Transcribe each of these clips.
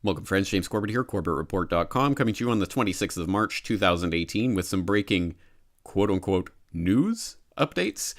Welcome, friends. James Corbett here, CorbettReport.com, coming to you on the 26th of March, 2018, with some breaking quote-unquote news updates.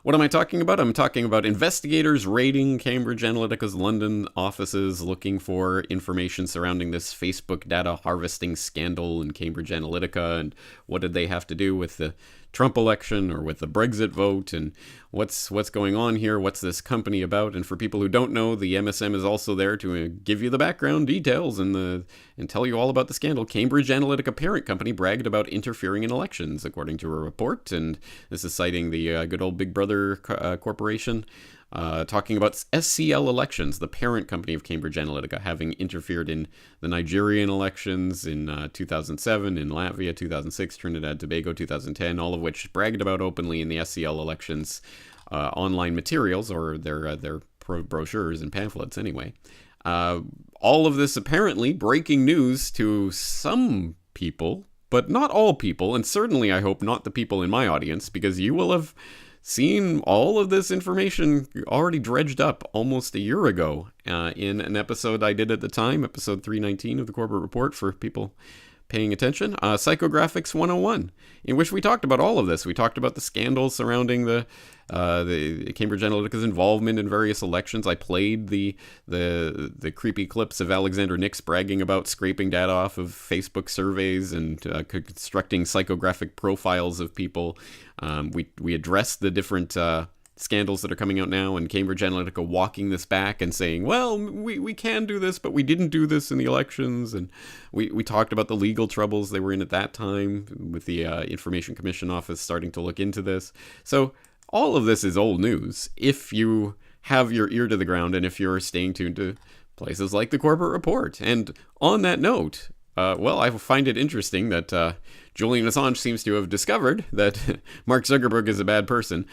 What am I talking about? I'm talking about investigators raiding Cambridge Analytica's London offices looking for information surrounding this Facebook data harvesting scandal in Cambridge Analytica, and what did they have to do with the Trump election or with the Brexit vote, and what's going on here, what's this company about. And for people who don't know, the MSM is also there to give you the background details and tell you all about the scandal. Cambridge Analytica parent company bragged about interfering in elections, according to a report, and this is citing the good old Big Brother corporation, talking about SCL Elections, the parent company of Cambridge Analytica, having interfered in the Nigerian elections in 2007, in Latvia 2006, Trinidad and Tobago 2010, all of which bragged about openly in the SCL Elections online materials, or their brochures and pamphlets anyway. All of this apparently breaking news to some people, but not all people, and certainly I hope not the people in my audience, because you will have seen all of this information already dredged up almost a year ago in an episode I did at the time, episode 319 of the Corbett Report, for people paying attention, Psychographics 101, in which we talked about all of this. We talked about the scandals surrounding the Cambridge Analytica's involvement in various elections. I played the creepy clips of Alexander Nix bragging about scraping data off of Facebook surveys and constructing psychographic profiles of people. We addressed the different scandals that are coming out now, and Cambridge Analytica walking this back and saying, well, we can do this, but we didn't do this in the elections. And we talked about the legal troubles they were in at that time with the Information Commission Office starting to look into this. So all of this is old news if you have your ear to the ground and if you're staying tuned to places like the Corbett Report. And on that note, I find it interesting that Julian Assange seems to have discovered that Mark Zuckerberg is a bad person.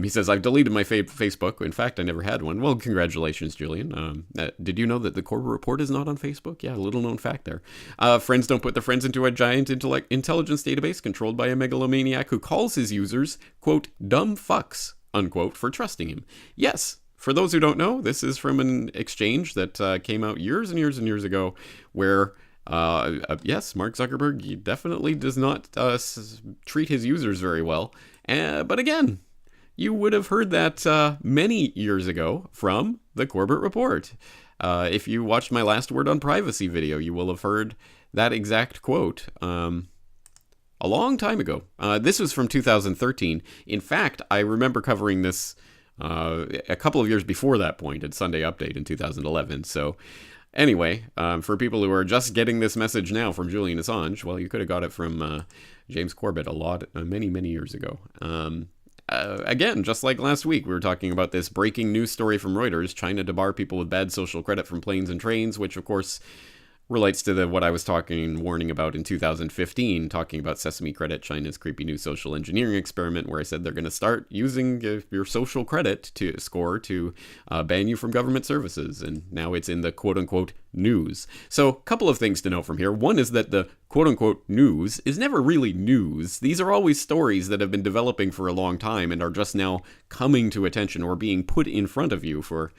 He says, I've deleted my Facebook. In fact, I never had one. Well, congratulations, Julian. Did you know that the Corbett Report is not on Facebook? Yeah, a little known fact there. Friends don't put their friends into a giant intelligence database controlled by a megalomaniac who calls his users, quote, dumb fucks, unquote, for trusting him. Yes. For those who don't know, this is from an exchange that came out years and years and years ago where yes, Mark Zuckerberg, he definitely does not treat his users very well. But again, you would have heard that many years ago from the Corbett Report. If you watched my last word on privacy video, you will have heard that exact quote a long time ago. This was from 2013. In fact, I remember covering this a couple of years before that point at Sunday Update in 2011. So anyway, for people who are just getting this message now from Julian Assange, well, you could have got it from James Corbett many, many years ago. Again, just like last week, we were talking about this breaking news story from Reuters, China to bar people with bad social credit from planes and trains, which of course relates to what I was warning about in 2015, talking about Sesame Credit, China's creepy new social engineering experiment, where I said they're going to start using your social credit score to ban you from government services. And now it's in the quote-unquote news. So a couple of things to note from here. One is that the quote-unquote news is never really news. These are always stories that have been developing for a long time and are just now coming to attention or being put in front of you for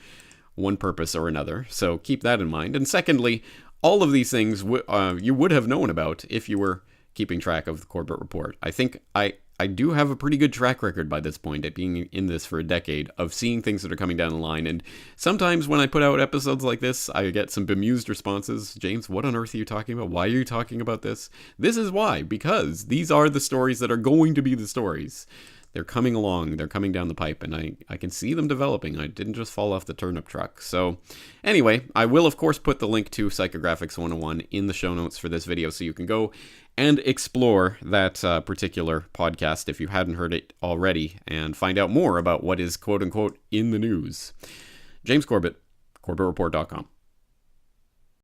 one purpose or another. So keep that in mind. And secondly, all of these things you would have known about if you were keeping track of the Corbett Report. I think I do have a pretty good track record by this point at being in this for a decade of seeing things that are coming down the line. And sometimes when I put out episodes like this, I get some bemused responses. James, what on earth are you talking about? Why are you talking about this? This is why, because these are the stories that are going to be the stories. They're coming along, they're coming down the pipe, and I can see them developing. I didn't just fall off the turnip truck. So anyway, I will of course put the link to Psychographics 101 in the show notes for this video so you can go and explore that particular podcast if you hadn't heard it already and find out more about what is quote-unquote in the news. James Corbett, CorbettReport.com.